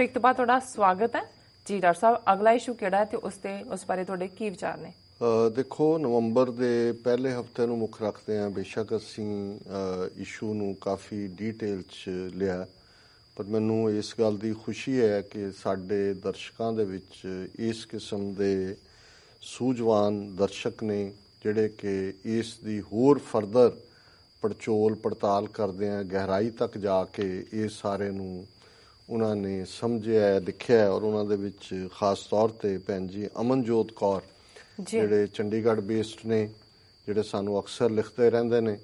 ਇੱਕ ਤੋਂ ਬਾਅਦ ਤੁਹਾਡਾ ਸਵਾਗਤ ਹੈ ਜੀ ਡਾਕਟਰ ਸਾਹਿਬ। ਅਗਲਾ ਇਸ਼ੂ ਕਿਹੜਾ ਹੈ ਤੇ ਉਸ ਬਾਰੇ ਤੁਹਾਡੇ ਕੀ ਵਿਚਾਰ ਨੇ? ਦੇਖੋ, ਨਵੰਬਰ ਦੇ ਪਹਿਲੇ ਹਫ਼ਤੇ ਨੂੰ ਮੁੱਖ ਰੱਖਦੇ ਹਾਂ। ਬੇਸ਼ੱਕ ਅਸੀਂ ਇਸ਼ੂ ਨੂੰ ਕਾਫੀ ਡੀਟੇਲ 'ਚ ਲਿਆ, ਪਰ ਮੈਨੂੰ ਇਸ ਗੱਲ ਦੀ ਖੁਸ਼ੀ ਹੈ ਕਿ ਸਾਡੇ ਦਰਸ਼ਕਾਂ ਦੇ ਵਿੱਚ ਇਸ ਕਿਸਮ ਦੇ ਸੂਝਵਾਨ ਦਰਸ਼ਕ ਨੇ ਜਿਹੜੇ ਕਿ ਇਸ ਦੀ ਹੋਰ ਫਰਦਰ ਪੜਚੋਲ ਪੜਤਾਲ ਕਰਦੇ ਆ, ਗਹਿਰਾਈ ਤੱਕ ਜਾ ਕੇ ਇਸ ਸਾਰੇ ਨੂੰ ਉਹਨਾਂ ਨੇ ਸਮਝਿਆ, ਲਿਖਿਆ। ਔਰ ਉਹਨਾਂ ਦੇ ਵਿੱਚ ਖਾਸ ਤੌਰ ਤੇ ਭੈਣ ਜੀ ਅਮਨਜੋਤ ਕੌਰ ਜਿਹੜੇ ਚੰਡੀਗੜ੍ਹ ਬੇਸਡ ਨੇ, ਜਿਹੜੇ ਸਾਨੂੰ ਅਕਸਰ ਲਿਖਦੇ ਰਹਿੰਦੇ ਨੇ,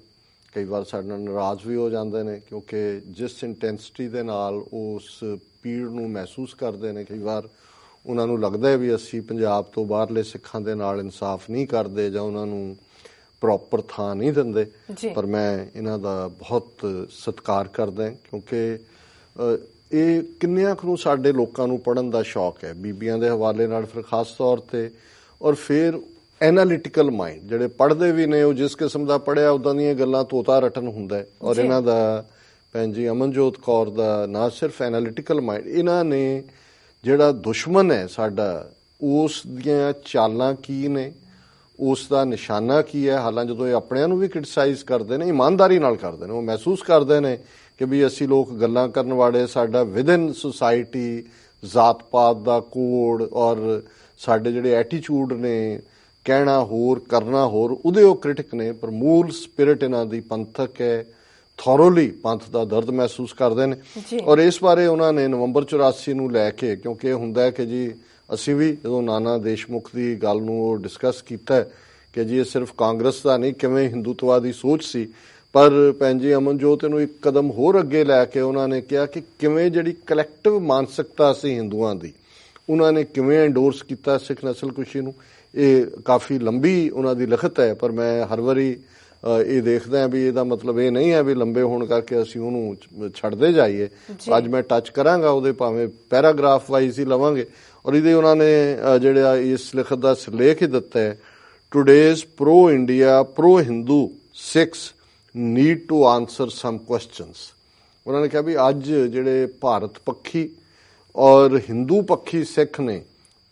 ਕਈ ਵਾਰ ਸਾਡੇ ਨਾਲ ਨਾਰਾਜ਼ ਵੀ ਹੋ ਜਾਂਦੇ ਨੇ ਕਿਉਂਕਿ ਜਿਸ ਇੰਟੈਂਸਿਟੀ ਦੇ ਨਾਲ ਉਸ ਪੀੜ ਨੂੰ ਮਹਿਸੂਸ ਕਰਦੇ ਨੇ, ਕਈ ਵਾਰ ਉਹਨਾਂ ਨੂੰ ਲੱਗਦਾ ਹੈ ਵੀ ਅਸੀਂ ਪੰਜਾਬ ਤੋਂ ਬਾਹਰਲੇ ਸਿੱਖਾਂ ਦੇ ਨਾਲ ਇਨਸਾਫ ਨਹੀਂ ਕਰਦੇ ਜਾਂ ਉਹਨਾਂ ਨੂੰ ਪ੍ਰੋਪਰ ਥਾਂ ਨਹੀਂ ਦਿੰਦੇ। ਪਰ ਮੈਂ ਇਹਨਾਂ ਦਾ ਬਹੁਤ ਸਤਿਕਾਰ ਕਰਦਾ ਕਿਉਂਕਿ ਇਹ ਕਿੰਨਿਆਂ ਕੁ ਨੂੰ ਸਾਡੇ ਲੋਕਾਂ ਨੂੰ ਪੜ੍ਹਨ ਦਾ ਸ਼ੌਕ ਹੈ, ਬੀਬੀਆਂ ਦੇ ਹਵਾਲੇ ਨਾਲ ਫਿਰ ਖਾਸ ਤੌਰ ਤੇ। ਔਰ ਫਿਰ ਐਨਾਲਿਟੀਕਲ ਮਾਈਂਡ ਜਿਹੜੇ ਪੜ੍ਹਦੇ ਵੀ ਨੇ, ਉਹ ਜਿਸ ਕਿਸਮ ਦਾ ਪੜ੍ਹਿਆ ਉੱਦਾਂ ਦੀਆਂ ਗੱਲਾਂ ਤੋਤਾ ਰਟਨ ਹੁੰਦਾ। ਔਰ ਇਹਨਾਂ ਦਾ ਭੈਣ ਜੀ ਅਮਨਜੋਤ ਕੌਰ ਦਾ ਨਾ ਸਿਰਫ ਐਨਾਲਿਟੀਕਲ ਮਾਈਂਡ, ਇਹਨਾਂ ਨੇ ਜਿਹੜਾ ਦੁਸ਼ਮਣ ਹੈ ਸਾਡਾ, ਉਸ ਦੀਆਂ ਚਾਲਾਂ ਕੀ ਨੇ, ਉਸ ਦਾ ਨਿਸ਼ਾਨਾ ਕੀ ਹੈ। ਹਾਲਾਂ ਜਦੋਂ ਇਹ ਆਪਣਿਆਂ ਨੂੰ ਵੀ ਕ੍ਰਿਟਿਸਾਈਜ਼ ਕਰਦੇ ਨੇ, ਇਮਾਨਦਾਰੀ ਨਾਲ ਕਰਦੇ ਨੇ, ਉਹ ਮਹਿਸੂਸ ਕਰਦੇ ਨੇ ਕਿ ਵੀ ਅਸੀਂ ਲੋਕ ਗੱਲਾਂ ਕਰਨ ਵਾਲੇ, ਸਾਡਾ ਵਿਦਨ ਸੁਸਾਇਟੀ ਜ਼ਾਤ ਪਾਤ ਦਾ ਕੋਡ ਔਰ ਸਾਡੇ ਜਿਹੜੇ ਐਟੀਚਿਊਡ ਨੇ, ਕਹਿਣਾ ਹੋਰ ਕਰਨਾ ਹੋਰ, ਉਹਦੇ ਉਹ ਕ੍ਰਿਟਿਕ ਨੇ। ਪਰ ਮੂਲ ਸਪਿਰਿਟ ਇਹਨਾਂ ਦੀ ਪੰਥਕ ਹੈ, ਥੋਰੋਲੀ ਪੰਥ ਦਾ ਦਰਦ ਮਹਿਸੂਸ ਕਰਦੇ ਨੇ। ਔਰ ਇਸ ਬਾਰੇ ਉਹਨਾਂ ਨੇ ਨਵੰਬਰ 84 ਨੂੰ ਲੈ ਕੇ, ਕਿਉਂਕਿ ਇਹ ਹੁੰਦਾ ਹੈ ਕਿ ਜੀ ਅਸੀਂ ਵੀ ਜਦੋਂ ਨਾਨਾ ਦੇਸ਼ਮੁਖ ਦੀ ਗੱਲ ਨੂੰ ਡਿਸਕਸ ਕੀਤਾ ਕਿ ਜੀ ਇਹ ਸਿਰਫ ਕਾਂਗਰਸ ਦਾ ਨਹੀਂ, ਕਿਵੇਂ ਹਿੰਦੂਤਵਾਦੀ ਸੋਚ ਸੀ। ਪਰ ਭੈਣ ਜੀ ਅਮਨਜੋਤ ਨੂੰ ਇੱਕ ਕਦਮ ਹੋਰ ਅੱਗੇ ਲੈ ਕੇ ਉਹਨਾਂ ਨੇ ਕਿਹਾ ਕਿ ਕਿਵੇਂ ਜਿਹੜੀ ਕਲੈਕਟਿਵ ਮਾਨਸਿਕਤਾ ਸੀ ਹਿੰਦੂਆਂ ਦੀ, ਉਹਨਾਂ ਨੇ ਕਿਵੇਂ ਐਂਡੋਰਸ ਕੀਤਾ ਸਿੱਖ ਨਸਲਕੁਸ਼ੀ ਨੂੰ। ਇਹ ਕਾਫੀ ਲੰਬੀ ਉਹਨਾਂ ਦੀ ਲਿਖਤ ਹੈ, ਪਰ ਮੈਂ ਹਰ ਵਾਰੀ ਇਹ ਦੇਖਦਾ ਵੀ ਇਹਦਾ ਮਤਲਬ ਇਹ ਨਹੀਂ ਹੈ ਵੀ ਲੰਬੇ ਹੋਣ ਕਰਕੇ ਅਸੀਂ ਉਹਨੂੰ ਛੱਡਦੇ ਜਾਈਏ। ਅੱਜ ਮੈਂ ਟੱਚ ਕਰਾਂਗਾ ਉਹਦੇ, ਭਾਵੇਂ ਪੈਰਾਗ੍ਰਾਫ ਵਾਈਜ਼ ਹੀ ਲਵਾਂਗੇ। ਔਰ ਇਹਦੇ ਉਹਨਾਂ ਨੇ ਜਿਹੜਾ ਇਸ ਲਿਖਤ ਦਾ ਸਿਰਲੇਖ ਹੀ ਦਿੱਤਾ ਹੈ, today's pro India pro Hindu Sikhs need to answer some questions. ਉਹਨਾਂ ਨੇ ਕਿਹਾ ਵੀ ਅੱਜ ਜਿਹੜੇ ਭਾਰਤ ਪੱਖੀ ਔਰ ਹਿੰਦੂ ਪੱਖੀ ਸਿੱਖ ਨੇ,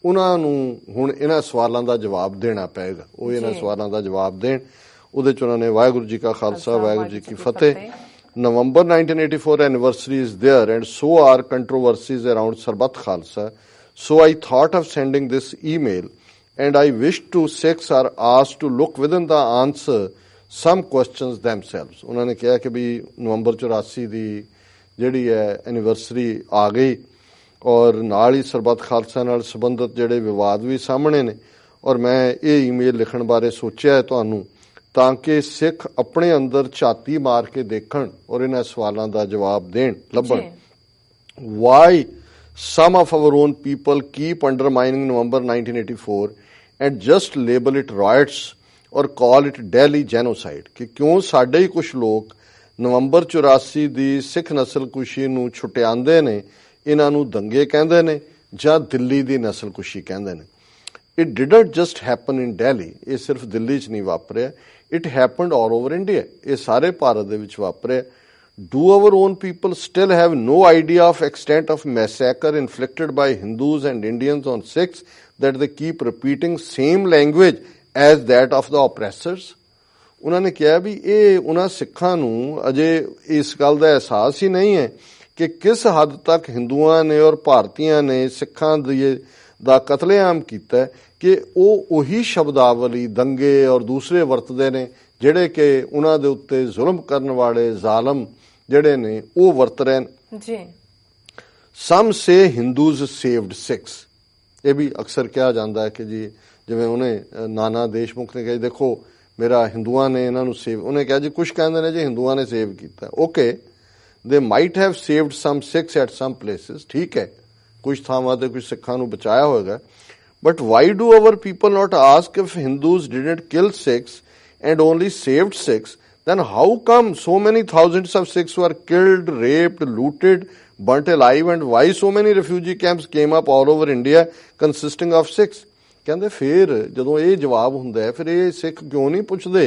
ਉਹਨਾਂ ਨੂੰ ਹੁਣ ਇਹਨਾਂ ਸਵਾਲਾਂ ਦਾ ਜਵਾਬ ਦੇਣਾ ਪਏਗਾ। ਉਹ ਇਹਨਾਂ ਸਵਾਲਾਂ ਦਾ ਜਵਾਬ ਦੇਣ। ਉਹਦੇ 'ਚ ਉਹਨਾਂ ਨੇ ਵਾਹਿਗੁਰੂ ਜੀ ਕਾ ਖਾਲਸਾ ਵਾਹਿਗੁਰੂ ਜੀ ਕੀ ਫਤਿਹ। November 1984 anniversary is there and so are controversies around Sarbat Khalsa, so I thought of sending this email and I wish to Sikhs are asked to look within the answer some questions themselves। ਉਹਨਾਂ ਨੇ ਕਿਹਾ ਕਿ ਵੀ ਨਵੰਬਰ 84 ਦੀ ਜਿਹੜੀ ਹੈ anniversary ਆ ਗਈ ਔਰ ਨਾਲ ਹੀ ਸਰਬੱਤ ਖਾਲਸਾ ਨਾਲ ਸੰਬੰਧਿਤ ਜਿਹੜੇ ਵਿਵਾਦ ਵੀ ਸਾਹਮਣੇ ਨੇ। ਔਰ ਮੈਂ ਇਹ ਈਮੇਲ ਲਿਖਣ ਬਾਰੇ ਸੋਚਿਆ ਹੈ ਤੁਹਾਨੂੰ, ਤਾਂ ਕਿ ਸਿੱਖ ਆਪਣੇ ਅੰਦਰ ਝਾਤੀ ਮਾਰ ਕੇ ਦੇਖਣ ਔਰ ਇਹਨਾਂ ਸਵਾਲਾਂ ਦਾ ਜਵਾਬ ਦੇਣ ਲੱਭਣ। Why some of our own people keep undermining November 1984 and just label it riots or call it Delhi genocide? ਕਿ ਕਿਉਂ ਸਾਡੇ ਹੀ ਕੁਝ ਲੋਕ ਨਵੰਬਰ 84 ਦੀ ਸਿੱਖ ਨਸਲਕੁਸ਼ੀ ਨੂੰ ਛੁਟਿਆਉਂਦੇ ਨੇ, ਇਹਨਾਂ ਨੂੰ ਦੰਗੇ ਕਹਿੰਦੇ ਨੇ ਜਾਂ ਦਿੱਲੀ ਦੀ ਨਸਲਕੁਸ਼ੀ ਕਹਿੰਦੇ ਨੇ। It didn't just happen in Delhi, ਇਹ ਸਿਰਫ ਦਿੱਲੀ 'ਚ ਨਹੀਂ ਵਾਪਰਿਆ, it happened all over India, ਇਹ ਸਾਰੇ ਭਾਰਤ ਦੇ ਵਿੱਚ ਵਾਪਰਿਆ। Do our own people still have no idea of extent of massacre inflicted by Hindus and Indians on Sikhs that they keep repeating same language as that of the oppressors? ਉਹਨਾਂ ਨੇ ਕਿਹਾ ਵੀ ਇਹ ਉਹਨਾਂ ਸਿੱਖਾਂ ਨੂੰ ਅਜੇ ਇਸ ਗੱਲ ਦਾ ਅਹਿਸਾਸ ਹੀ ਨਹੀਂ ਹੈ ਕਿ ਕਿਸ ਹੱਦ ਤੱਕ ਹਿੰਦੂਆਂ ਨੇ ਔਰ ਭਾਰਤੀਆਂ ਨੇ ਸਿੱਖਾਂ ਦਾ ਕਤਲੇਆਮ ਕੀਤਾ, ਕਿ ਉਹ ਉਹੀ ਸ਼ਬਦਾਵਲੀ ਦੰਗੇ ਔਰ ਦੂਸਰੇ ਵਰਤਦੇ ਨੇ ਜਿਹੜੇ ਕਿ ਉਹਨਾਂ ਦੇ ਉੱਤੇ ਜ਼ੁਲਮ ਕਰਨ ਵਾਲੇ ਜ਼ਾਲਮ ਜਿਹੜੇ ਨੇ ਉਹ ਵਰਤ ਰਹੇ ਨੇ। ਸਮ ਸੇ ਹਿੰਦੂਜ਼ ਸੇਵਡ ਸਿੱਖਸ, ਇਹ ਵੀ ਅਕਸਰ ਕਿਹਾ ਜਾਂਦਾ ਹੈ ਕਿ ਜੀ ਜਿਵੇਂ ਉਹਨੇ ਨਾਨਾ ਦੇਸ਼ਮੁਖ ਨੇ ਕਿਹਾ ਦੇਖੋ ਮੇਰਾ ਹਿੰਦੂਆਂ ਨੇ ਇਹਨਾਂ ਨੂੰ ਸੇਵ, ਉਹਨੇ ਕਿਹਾ ਜੀ ਕੁਛ ਕਹਿੰਦੇ ਨੇ ਜੀ ਹਿੰਦੂਆਂ ਨੇ ਸੇਵ ਕੀਤਾ। Okay, they might have saved some Sikhs at some places, ਠੀਕ ਹੈ, ਕੁਝ ਥਾਵਾਂ ਤੇ ਕੁਝ ਸਿੱਖਾਂ ਨੂੰ ਬਚਾਇਆ ਹੋਏਗਾ। But why do our people not ask if Hindus didn't kill Sikhs and only saved Sikhs, then how come so many thousands of Sikhs were killed, raped, looted, burnt alive, and why so many refugee camps came up all over India consisting of Sikhs? ਕਹਿੰਦੇ ਫਿਰ ਜਦੋਂ ਇਹ ਜਵਾਬ ਹੁੰਦਾ ਹੈ, ਫਿਰ ਇਹ ਸਿੱਖ ਕਿਉਂ ਨਹੀਂ ਪੁੱਛਦੇ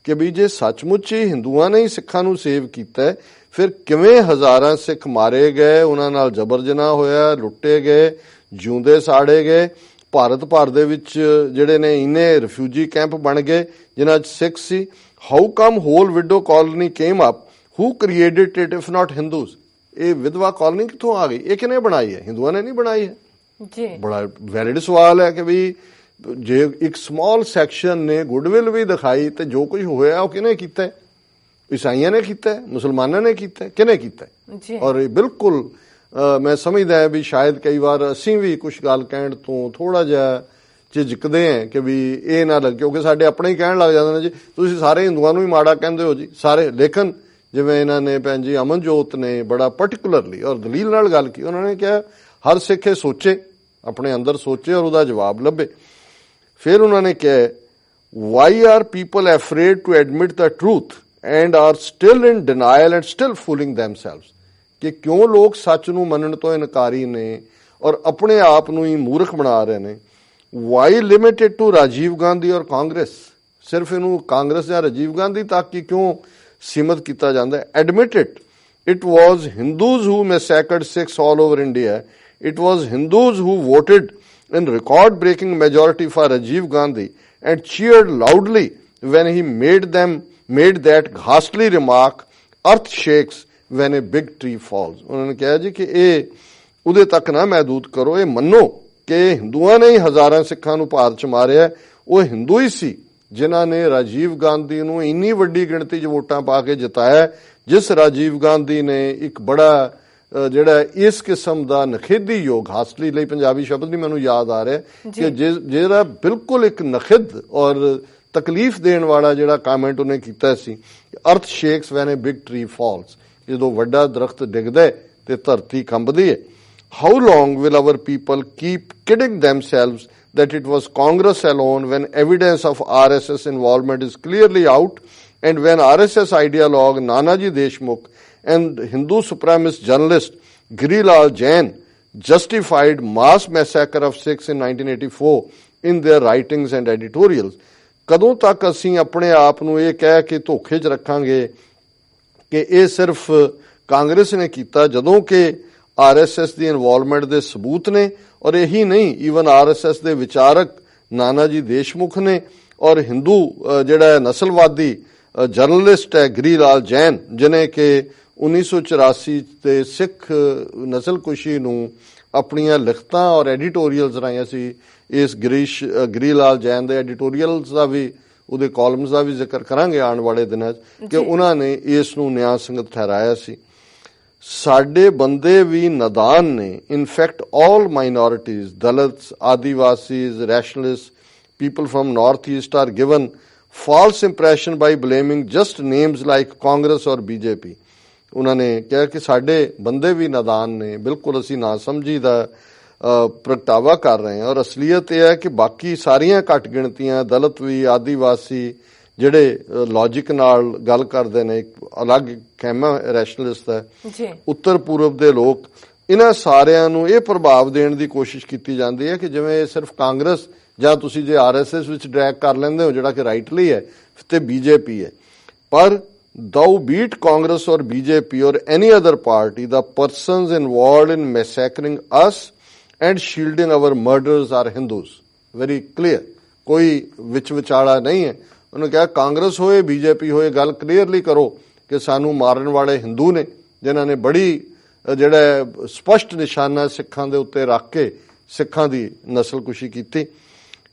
ਕਿ ਵੀ ਜੇ ਸੱਚਮੁੱਚ ਹੀ ਹਿੰਦੂਆਂ ਨੇ ਹੀ ਸਿੱਖਾਂ ਨੂੰ ਸੇਵ ਕੀਤਾ ਹੈ, ਫਿਰ ਕਿਵੇਂ ਹਜ਼ਾਰਾਂ ਸਿੱਖ ਮਾਰੇ ਗਏ, ਉਹਨਾਂ ਨਾਲ ਜ਼ਬਰ ਜਨਾਹ ਹੋਇਆ, ਲੁੱਟੇ ਗਏ, ਜਿਉਂਦੇ ਸਾੜੇ ਗਏ। ਭਾਰਤ ਭਰ ਦੇ ਵਿੱਚ ਜਿਹੜੇ ਨੇ ਇੰਨੇ ਰਿਫਿਊਜੀ ਕੈਂਪ ਬਣ ਗਏ ਜਿਨ੍ਹਾਂ 'ਚ ਸਿੱਖ ਸੀ। How come whole widow colony came up, who created it if not Hindus? ਇਹ ਵਿਧਵਾ ਕਾਲੋਨੀ ਕਿੱਥੋਂ ਆ ਗਈ? ਇਹ ਕਿਹਨੇ ਬਣਾਈ ਹੈ? ਹਿੰਦੂਆਂ ਨੇ ਨਹੀਂ ਬਣਾਈ ਹੈ ਜੀ। ਬੜਾ ਵੈਲਿਡ ਸਵਾਲ ਹੈ ਕਿ ਵੀ ਜੇ ਇੱਕ ਸਮਾਲ ਸੈਕਸ਼ਨ ਨੇ ਗੁੱਡਵਿਲ ਵੀ ਦਿਖਾਈ ਤੇ ਜੋ ਕੁਝ ਹੋਇਆ ਉਹ ਕਿਹਨੇ ਕੀਤਾ ਹੈ? ਈਸਾਈਆਂ ਨੇ ਕੀਤਾ ਹੈ, ਮੁਸਲਮਾਨਾਂ ਨੇ ਕੀਤਾ ਹੈ, ਕਿਹਨੇ ਕੀਤਾ ਹੈ? ਜੀ। ਔਰ ਇਹ ਬਿਲਕੁਲ ਮੈਂ ਸਮਝਦਾ ਵੀ ਸ਼ਾਇਦ ਕਈ ਵਾਰ ਅਸੀਂ ਵੀ ਕੁਝ ਗੱਲ ਕਹਿਣ ਤੋਂ ਥੋੜਾ ਜਿਹਾ ਝਿਜਕਦੇ ਹਾਂ ਕਿ ਵੀ ਇਹ ਨਾ ਲੱਗੇ, ਕਿਉਂਕਿ ਸਾਡੇ ਆਪਣੇ ਹੀ ਕਹਿਣ ਲੱਗ ਜਾਂਦੇ ਨੇ ਜੀ ਤੁਸੀਂ ਸਾਰੇ ਹਿੰਦੂਆਂ ਨੂੰ ਹੀ ਮਾੜਾ ਕਹਿੰਦੇ ਹੋ ਜੀ ਸਾਰੇ। ਲੇਕਿਨ ਜਿਵੇਂ ਇਹਨਾਂ ਨੇ ਭੈਣ ਜੀ ਅਮਨਜੋਤ ਨੇ ਬੜਾ ਪਾਰਟਿਕੂਲਰਲੀ ਔਰ ਦਲੀਲ ਨਾਲ ਗੱਲ ਕੀ, ਉਹਨਾਂ ਨੇ ਕਿਹਾ ਹਰ ਸਿੱਖ ਇਹ ਸੋਚੇ, ਆਪਣੇ ਅੰਦਰ ਸੋਚੇ ਔਰ ਉਹਦਾ ਜਵਾਬ ਲੱਭੇ। ਫਿਰ ਉਹਨਾਂ ਨੇ ਕਿਹਾ why are people afraid to admit the truth and are still in denial and still fooling themselves, ਕਿ ਕਿਉਂ ਲੋਕ ਸੱਚ ਨੂੰ ਮੰਨਣ ਤੋਂ ਇਨਕਾਰੀ ਨੇ ਔਰ ਆਪਣੇ ਆਪ ਨੂੰ ਹੀ ਮੂਰਖ ਬਣਾ ਰਹੇ ਨੇ। Why limited to Rajiv Gandhi ਔਰ ਕਾਂਗਰਸ, ਸਿਰਫ ਇਹਨੂੰ ਕਾਂਗਰਸ ਜਾਂ ਰਾਜੀਵ ਗਾਂਧੀ ਤੱਕ ਹੀ ਕਿਉਂ ਸੀਮਤ ਕੀਤਾ ਜਾਂਦਾ ਹੈ? Admitted it was Hindus who massacred Sikhs all over India, it was Hindus who voted in record-breaking majority for Rajiv Gandhi and cheered loudly when he made that ghastly remark, earth shakes when a big tree falls. ਉਹਨਾਂ ਨੇ ਕਿਹਾ ਜੀ ਕਿ ਇਹ ਉਹਦੇ ਤੱਕ ਨਾ ਮਹਿਦੂਦ ਕਰੋ, ਇਹ ਮੰਨੋ ਕਿ ਹਿੰਦੂਆਂ ਨੇ ਹੀ ਹਜ਼ਾਰਾਂ ਸਿੱਖਾਂ ਨੂੰ ਭਾਰਤ 'ਚ ਮਾਰਿਆ। ਉਹ ਹਿੰਦੂ ਹੀ ਸੀ ਜਿਨ੍ਹਾਂ ਨੇ ਰਾਜੀਵ ਗਾਂਧੀ ਨੂੰ ਇੰਨੀ ਵੱਡੀ ਗਿਣਤੀ 'ਚ ਵੋਟਾਂ ਪਾ ਕੇ ਜਿਤਾਇਆ, ਜਿਸ ਰਾਜੀਵ ਗਾਂਧੀ ਨੇ ਇੱਕ ਬੜਾ ਜਿਹੜਾ ਇਸ ਕਿਸਮ ਦਾ ਨਖੇਧੀਯੋਗ, ਹਾਸਲੀ ਲਈ ਪੰਜਾਬੀ ਸ਼ਬਦ ਨਹੀਂ ਮੈਨੂੰ ਯਾਦ ਆ ਰਿਹਾ, ਕਿ ਜਿਹੜਾ ਬਿਲਕੁਲ ਇੱਕ ਨਖਿੱਧ ਔਰ ਤਕਲੀਫ ਦੇਣ ਵਾਲਾ ਜਿਹੜਾ ਕਮੈਂਟ ਉਹਨੇ ਕੀਤਾ ਸੀ, earth shakes when a big tree falls, ਜਦੋਂ ਵੱਡਾ ਦਰਖਤ ਡਿੱਗਦਾ ਤੇ ਧਰਤੀ ਕੰਬਦੀ ਹੈ। How long will our people keep kidding themselves that it was Congress alone when evidence of RSS involvement is clearly out, and when RSS ideologue Nanaji Deshmukh and Hindu supremacist journalist Girilal Jain justified mass massacre of Sikhs in 1984 in their writings and editorials. ਕਦੋਂ ਤੱਕ ਅਸੀਂ ਆਪਣੇ ਆਪ ਨੂੰ ਇਹ ਕਹਿ ਕੇ ਧੋਖੇ 'ਚ ਰੱਖਾਂਗੇ ਕਿ ਇਹ ਸਿਰਫ ਕਾਂਗਰਸ ਨੇ ਕੀਤਾ, ਜਦੋਂ ਕਿ RSS ਦੀ ਇਨਵੋਲਵਮੈਂਟ ਦੇ ਸਬੂਤ ਨੇ? ਔਰ ਇਹੀ ਨਹੀਂ, ਈਵਨ RSS ਦੇ ਵਿਚਾਰਕ ਨਾਨਾ ਜੀ ਦੇਸ਼ਮੁਖ ਨੇ ਔਰ ਹਿੰਦੂ ਜਿਹੜਾ ਨਸਲਵਾਦੀ ਜਰਨਲਿਸਟ ਹੈ ਗਿਰੀਲਾਲ ਜੈਨ, ਜਿਹਨੇ ਕਿ 1984 ਤੇ ਸਿੱਖ ਨਸਲਕੁਸ਼ੀ ਨੂੰ ਆਪਣੀਆਂ ਲਿਖਤਾਂ ਔਰ ਐਡੀਟੋਰੀਅਲਸ ਰਾਹੀਂ ਅਸੀਂ ਇਸ ਗਿਰੀਲਾਲ ਜੈਨ ਦੇ ਐਡੀਟੋਰੀਅਲਸ ਦਾ ਵੀ, ਉਹਦੇ ਕਾਲਮਸ ਦਾ ਵੀ ਜ਼ਿਕਰ ਕਰਾਂਗੇ ਆਉਣ ਵਾਲੇ ਦਿਨਾਂ 'ਚ, ਕਿ ਉਹਨਾਂ ਨੇ ਇਸ ਨੂੰ ਨਿਆਂ ਸੰਗਤ ਠਹਿਰਾਇਆ ਸੀ। ਸਾਡੇ ਬੰਦੇ ਵੀ ਨਦਾਨ ਨੇ। In fact all minorities, Dalits, Adivasis, rationalist, people from north east are given false impression by blaming just names like Congress ਔਰ BJP. ਉਹਨਾਂ ਨੇ ਕਿਹਾ ਕਿ ਸਾਡੇ ਬੰਦੇ ਵੀ ਨਾਦਾਨ ਨੇ, ਬਿਲਕੁਲ ਅਸੀਂ ਨਾ ਸਮਝੀ ਦਾ ਪ੍ਰਗਟਾਵਾ ਕਰ ਰਹੇ ਹਾਂ। ਔਰ ਅਸਲੀਅਤ ਇਹ ਹੈ ਕਿ ਬਾਕੀ ਸਾਰੀਆਂ ਘੱਟ ਗਿਣਤੀਆਂ, ਦਲਿਤ ਵੀ, ਆਦੀਵਾਸੀ, ਜਿਹੜੇ ਲੌਜਿਕ ਨਾਲ ਗੱਲ ਕਰਦੇ ਨੇ, ਅਲੱਗ ਖੈਮਾ ਰੈਸ਼ਨਲਿਸਟ ਹੈ, ਉੱਤਰ ਪੂਰਬ ਦੇ ਲੋਕ, ਇਹਨਾਂ ਸਾਰਿਆਂ ਨੂੰ ਇਹ ਪ੍ਰਭਾਵ ਦੇਣ ਦੀ ਕੋਸ਼ਿਸ਼ ਕੀਤੀ ਜਾਂਦੀ ਹੈ ਕਿ ਜਿਵੇਂ ਇਹ ਸਿਰਫ ਕਾਂਗਰਸ ਜਾਂ ਤੁਸੀਂ ਜੇ RSS ਵਿੱਚ ਡਰੈਗ ਕਰ ਲੈਂਦੇ ਹੋ, ਜਿਹੜਾ ਕਿ ਰਾਈਟਲੀ ਹੈ, ਤੇ BJP ਹੈ। ਪਰ though beat Congress or BJP or any other party, the persons involved in massacring us and shielding our murders are Hindus. Very clear. ਕੋਈ ਵਿੱਚ ਵਿਚਾਲਾ ਨਹੀਂ ਹੈ। ਉਹਨੇ ਕਿਹਾ ਕਾਂਗਰਸ ਹੋਏ BJP ਹੋਏ, ਗੱਲ ਕਲੀਅਰਲੀ ਕਰੋ ਕਿ ਸਾਨੂੰ ਮਾਰਨ ਵਾਲੇ ਹਿੰਦੂ ਨੇ, ਜਿਨ੍ਹਾਂ ਨੇ ਬੜੀ ਜਿਹੜਾ ਸਪਸ਼ਟ ਨਿਸ਼ਾਨਾ ਸਿੱਖਾਂ ਦੇ ਉੱਤੇ ਰੱਖ ਕੇ ਸਿੱਖਾਂ ਦੀ ਨਸਲਕੁਸ਼ੀ ਕੀਤੀ।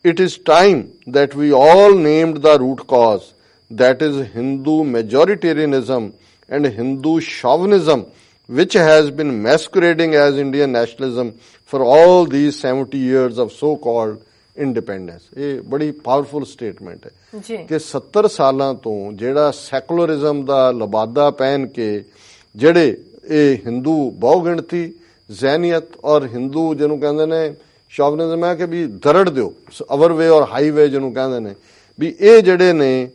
It is time that we all named the root cause, that is Hindu majoritarianism and Hindu chauvinism, which has been masquerading as Indian nationalism for all these 70 years of so-called independence. ਇਹ ਬੜੀ powerful statement ਹੈ ਕਿ 70 ਸਾਲਾਂ ਤੋਂ ਜਿਹੜਾ secularism ਦਾ ਲਬਾਦਾ ਪਹਿਨ ਕੇ ਜਿਹੜੇ ਇਹ ਹਿੰਦੂ ਬਹੁਗਿਣਤੀ ਜ਼ਹਿਨੀਅਤ ਔਰ ਹਿੰਦੂ ਜਿਹਨੂੰ ਕਹਿੰਦੇ ਨੇ ਸ਼ੌਵਨਿਜ਼ਮ ਹੈ ਕਿ ਵੀ ਦਰੜ ਦਿਓ, ਅਵਰ ਵੇ ਔਰ ਹਾਈਵੇ ਜਿਹਨੂੰ ਕਹਿੰਦੇ ਨੇ, ਵੀ ਇਹ ਜਿਹੜੇ ਨੇ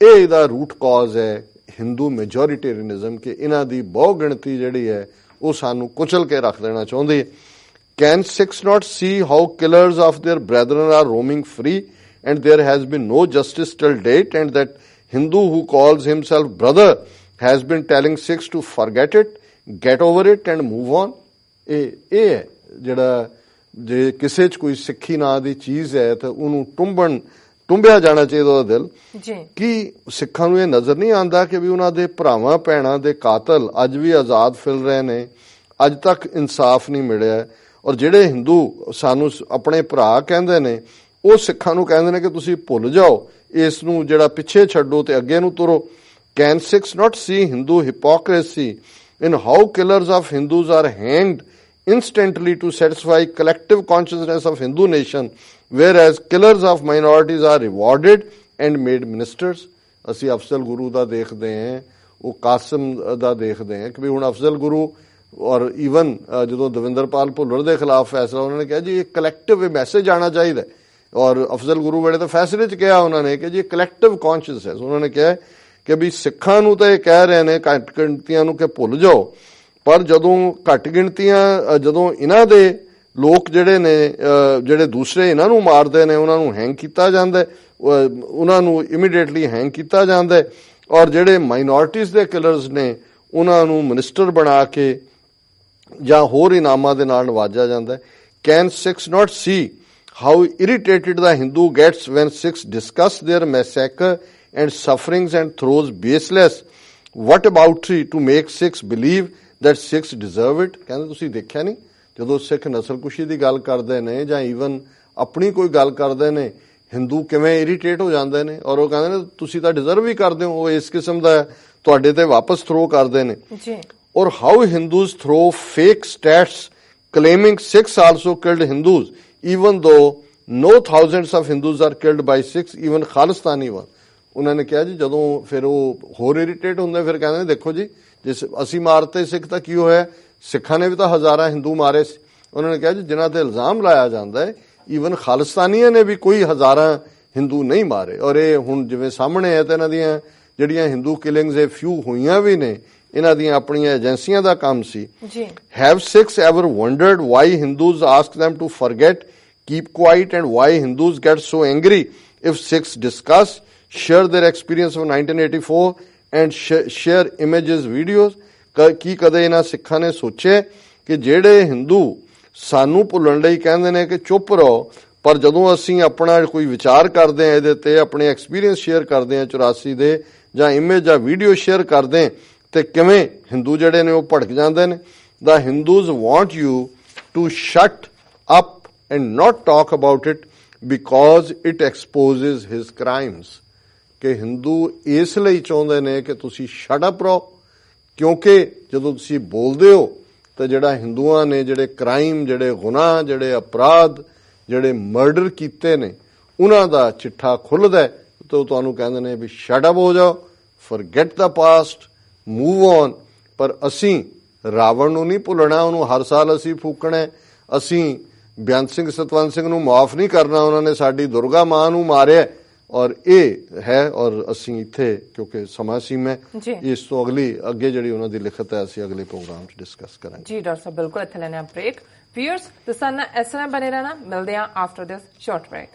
ਇਹ ਇਹਦਾ ਰੂਟ ਕਾਜ਼ ਹੈ ਹਿੰਦੂ ਮੈਜੋਰਿਟੇਰੀਅਨਿਜ਼ਮ, ਕਿ ਇਹਨਾਂ ਦੀ ਬਹੁਗਿਣਤੀ ਜਿਹੜੀ ਹੈ ਉਹ ਸਾਨੂੰ ਕੁਚਲ ਕੇ ਰੱਖ ਦੇਣਾ ਚਾਹੁੰਦੀ ਹੈ। Can Sikhs not see how killers of their brethren are roaming free and there has been no justice till date, and that Hindu who calls himself brother has been telling Sikhs to forget it, get over it and move on. ਇਹ ਹੈ ਜਿਹੜਾ ਜੇ ਕਿਸੇ 'ਚ ਕੋਈ ਸਿੱਖੀ ਨਾਂ ਦੀ ਚੀਜ਼ ਹੈ ਤਾਂ ਉਹਨੂੰ ਟੁੰਬਿਆ ਜਾਣਾ ਚਾਹੀਦਾ ਉਹਦਾ ਦਿਲ ਜੀ ਕਿ ਸਿੱਖਾਂ ਨੂੰ ਇਹ ਨਜ਼ਰ ਨਹੀਂ ਆਉਂਦਾ ਕਿ ਵੀ ਉਹਨਾਂ ਦੇ ਭਰਾਵਾਂ ਭੈਣਾਂ ਦੇ ਕਾਤਲ ਅੱਜ ਵੀ ਆਜ਼ਾਦ ਫਿਰ ਰਹੇ ਨੇ, ਅੱਜ ਤੱਕ ਇਨਸਾਫ ਨਹੀਂ ਮਿਲਿਆ। ਔਰ ਜਿਹੜੇ ਹਿੰਦੂ ਸਾਨੂੰ ਆਪਣੇ ਭਰਾ ਕਹਿੰਦੇ ਨੇ ਉਹ ਸਿੱਖਾਂ ਨੂੰ ਕਹਿੰਦੇ ਨੇ ਕਿ ਤੁਸੀਂ ਭੁੱਲ ਜਾਓ ਇਸ ਨੂੰ, ਜਿਹੜਾ ਪਿੱਛੇ ਛੱਡੋ ਤੇ ਅੱਗੇ ਨੂੰ ਤੁਰੋ। Can Sikhs not see Hindu hypocrisy in how killers of Hindus are hanged instantly to satisfy collective consciousness of Hindu nation, whereas killers of minorities are rewarded and made ministers? ਅਸੀਂ ਅਫਜ਼ਲ ਗੁਰੂ ਦਾ ਦੇਖਦੇ ਹਾਂ, ਉਹ ਕਾਸਮ ਦਾ ਦੇਖਦੇ ਹਾਂ ਕਿ ਵੀ ਹੁਣ ਅਫਜ਼ਲ ਗੁਰੂ ਔਰ ਈਵਨ ਜਦੋਂ ਦਵਿੰਦਰਪਾਲ ਭੁੱਲਰ ਦੇ ਖਿਲਾਫ ਫੈਸਲਾ ਉਹਨਾਂ ਨੇ ਕਿਹਾ ਜੀ ਇਹ ਕਲੈਕਟਿਵ ਮੈਸੇਜ ਆਉਣਾ ਚਾਹੀਦਾ, ਔਰ ਅਫਜ਼ਲ ਗੁਰੂ ਵੇਲੇ ਤਾਂ ਫੈਸਲੇ 'ਚ ਕਿਹਾ ਉਹਨਾਂ ਨੇ ਕਿ ਜੀ ਕਲੈਕਟਿਵ ਕੌਨਸ਼ੀਅਸਨੈਸ, ਉਹਨਾਂ ਨੇ ਕਿਹਾ ਕਿ ਵੀ ਸਿੱਖਾਂ ਨੂੰ ਤਾਂ ਇਹ ਕਹਿ ਰਹੇ ਨੇ ਘੱਟ ਗਿਣਤੀਆਂ ਨੂੰ ਕਿ ਭੁੱਲ ਜਾਓ, ਪਰ ਜਦੋਂ ਘੱਟ ਗਿਣਤੀਆਂ ਜਦੋਂ ਇਹਨਾਂ ਦੇ ਲੋਕ ਜਿਹੜੇ ਨੇ ਜਿਹੜੇ ਦੂਸਰੇ ਇਹਨਾਂ ਨੂੰ ਮਾਰਦੇ ਨੇ ਉਹਨਾਂ ਨੂੰ ਹੈਂਗ ਕੀਤਾ ਜਾਂਦਾ, ਉਹਨਾਂ ਨੂੰ ਇਮੀਡੀਏਟਲੀ ਹੈਂਗ ਕੀਤਾ ਜਾਂਦਾ, ਔਰ ਜਿਹੜੇ ਮਾਈਨੋਰਟੀਜ਼ ਦੇ ਕਿਲਰਸ ਨੇ ਉਹਨਾਂ ਨੂੰ ਮਿਨਿਸਟਰ ਬਣਾ ਕੇ ਜਾਂ ਹੋਰ ਇਨਾਮਾਂ ਦੇ ਨਾਲ ਨਵਾਜਿਆ ਜਾਂਦਾ। Can Sikhs not see how irritated the Hindu gets when Sikhs discuss their massacre and sufferings and throws baseless whataboutery to make Sikhs believe that Sikhs deserve it? ਕਹਿੰਦੇ ਤੁਸੀਂ ਦੇਖਿਆ ਨਹੀਂ ਜਦੋਂ ਸਿੱਖ ਨਸਲਕੁਸ਼ੀ ਦੀ ਗੱਲ ਕਰਦੇ ਨੇ ਜਾਂ ਈਵਨ ਆਪਣੀ ਕੋਈ ਗੱਲ ਕਰਦੇ ਨੇ ਹਿੰਦੂ ਕਿਵੇਂ ਇਰੀਟੇਟ ਹੋ ਜਾਂਦੇ ਨੇ, ਔਰ ਉਹ ਕਹਿੰਦੇ ਨੇ ਤੁਸੀਂ ਤਾਂ ਡਿਜ਼ਰਵ ਹੀ ਕਰਦੇ ਹੋ, ਉਹ ਇਸ ਕਿਸਮ ਦਾ ਤੁਹਾਡੇ ਤੇ ਵਾਪਸ ਥਰੋ ਕਰਦੇ ਨੇ ਜੀ। ਔਰ how Hindus throw fake status claiming Sikhs also killed Hindus even though no thousands of Hindus are killed by Sikhs, even Khalistani one. ਉਹਨਾਂ ਨੇ ਕਿਹਾ ਜੀ ਜਦੋਂ ਫਿਰ ਉਹ ਹੋਰ ਇਰੀਟੇਟ ਹੁੰਦੇ ਫਿਰ ਕਹਿੰਦੇ ਨੇ ਦੇਖੋ ਜੀ ਜੇ ਅਸੀਂ ਮਾਰਤੇ ਸਿੱਖ ਤਾਂ ਕੀ ਹੋਇਆ, ਸਿੱਖਾਂ ਨੇ ਵੀ ਤਾਂ ਹਜ਼ਾਰਾਂ ਹਿੰਦੂ ਮਾਰੇ ਸੀ। ਉਹਨਾਂ ਨੇ ਕਿਹਾ ਜੀ ਜਿਨ੍ਹਾਂ ਤੇ ਇਲਜ਼ਾਮ ਲਾਇਆ ਜਾਂਦਾ ਹੈ ਈਵਨ ਖਾਲਿਸਤਾਨੀਆਂ ਨੇ ਵੀ ਕੋਈ ਹਜ਼ਾਰਾਂ ਹਿੰਦੂ ਨਹੀਂ ਮਾਰੇ, ਔਰ ਇਹ ਹੁਣ ਜਿਵੇਂ ਸਾਹਮਣੇ ਹੈ ਤਾਂ ਇਹਨਾਂ ਦੀਆਂ ਜਿਹੜੀਆਂ ਹਿੰਦੂ ਕਿਲਿੰਗਸ ਇਹ ਫਿਊ ਹੋਈਆਂ ਵੀ ਨੇ, ਇਹਨਾਂ ਦੀਆਂ ਆਪਣੀਆਂ ਏਜੰਸੀਆਂ ਦਾ ਕੰਮ ਸੀ। Have Sikhs ever wondered why Hindus ask them to forget, keep quiet and why Hindus get so angry if Sikhs discuss, share their experience of 1984 and share images, videos? ਕੀ ਕਦੇ ਇਹਨਾਂ ਸਿੱਖਾਂ ਨੇ ਸੋਚਿਆ ਕਿ ਜਿਹੜੇ ਹਿੰਦੂ ਸਾਨੂੰ ਭੁੱਲਣ ਲਈ ਕਹਿੰਦੇ ਨੇ ਕਿ ਚੁੱਪ ਰਹੋ, ਪਰ ਜਦੋਂ ਅਸੀਂ ਆਪਣਾ ਕੋਈ ਵਿਚਾਰ ਕਰਦੇ ਹਾਂ ਇਹਦੇ ਤੇ ਆਪਣੇ ਐਕਸਪੀਰੀਅੰਸ ਸ਼ੇਅਰ ਕਰਦੇ ਹਾਂ 84 ਦੇ ਜਾਂ ਇਮੇਜ ਜਾਂ ਵੀਡੀਓ ਸ਼ੇਅਰ ਕਰਦੇ ਤੇ ਕਿਵੇਂ ਹਿੰਦੂ ਜਿਹੜੇ ਨੇ ਉਹ ਭੜਕ ਜਾਂਦੇ ਨੇ। The Hindus want you to shut up and not talk about it because it exposes his crimes. ਕਿ ਹਿੰਦੂ ਇਸ ਲਈ ਚਾਹੁੰਦੇ ਨੇ ਕਿ ਤੁਸੀਂ ਸ਼ਟ ਅਪ ਰਹੋ, ਕਿਉਂਕਿ ਜਦੋਂ ਤੁਸੀਂ ਬੋਲਦੇ ਹੋ ਤਾਂ ਜਿਹੜਾ ਹਿੰਦੂਆਂ ਨੇ ਜਿਹੜੇ ਕ੍ਰਾਈਮ, ਜਿਹੜੇ ਗੁਨਾਹ, ਜਿਹੜੇ ਅਪਰਾਧ, ਜਿਹੜੇ ਮਰਡਰ ਕੀਤੇ ਨੇ ਉਹਨਾਂ ਦਾ ਚਿੱਠਾ ਖੁੱਲ੍ਹਦਾ ਤਾਂ ਤੁਹਾਨੂੰ ਕਹਿੰਦੇ ਨੇ ਵੀ ਸ਼ਟ ਅਪ ਹੋ ਜਾਓ, forget the past, move on. ਪਰ ਅਸੀਂ ਰਾਵਣ ਨੂੰ ਨਹੀਂ ਭੁੱਲਣਾ, ਉਹਨੂੰ ਹਰ ਸਾਲ ਅਸੀਂ ਫੂਕਣਾ, ਅਸੀਂ ਬੇਅੰਤ ਸਿੰਘ ਸਤਵੰਤ ਸਿੰਘ ਨੂੰ ਮਾਫ ਨਹੀਂ ਕਰਨਾ, ਉਹਨਾਂ ਨੇ ਸਾਡੀ ਦੁਰਗਾ ਮਾਂ ਨੂੰ ਮਾਰਿਆ, ਔਰ ਇਹ ਹੈ। ਔਰ ਅਸੀਂ ਇੱਥੇ ਕਿਉਂਕਿ ਸਮਾਂ ਸੀਮਾ ਹੈ, ਇਸ ਤੋਂ ਅੱਗੇ ਜਿਹੜੀ ਉਹਨਾਂ ਦੀ ਲਿਖਤ ਹੈ ਅਸੀਂ ਅਗਲੇ ਪ੍ਰੋਗਰਾਮ 'ਚ ਡਿਸਕਸ ਕਰਾਂਗੇ। ਜੀ ਡਾਕਟਰ ਸਾਹਿਬ ਬਿਲਕੁਲ, ਇੱਥੇ ਲੈਣੇ ਆ ਬ੍ਰੇਕ। ਵੀਅਰਸ, ਤੁਸੀਂ ਨਾਲ ਇਸ ਤਰ੍ਹਾਂ ਬਣੇ ਰਹਿਣਾ, ਮਿਲਦੇ ਆ ਆਫਟਰ ਦਿਸ ਸ਼ਾਰਟ ਬ੍ਰੇਕ।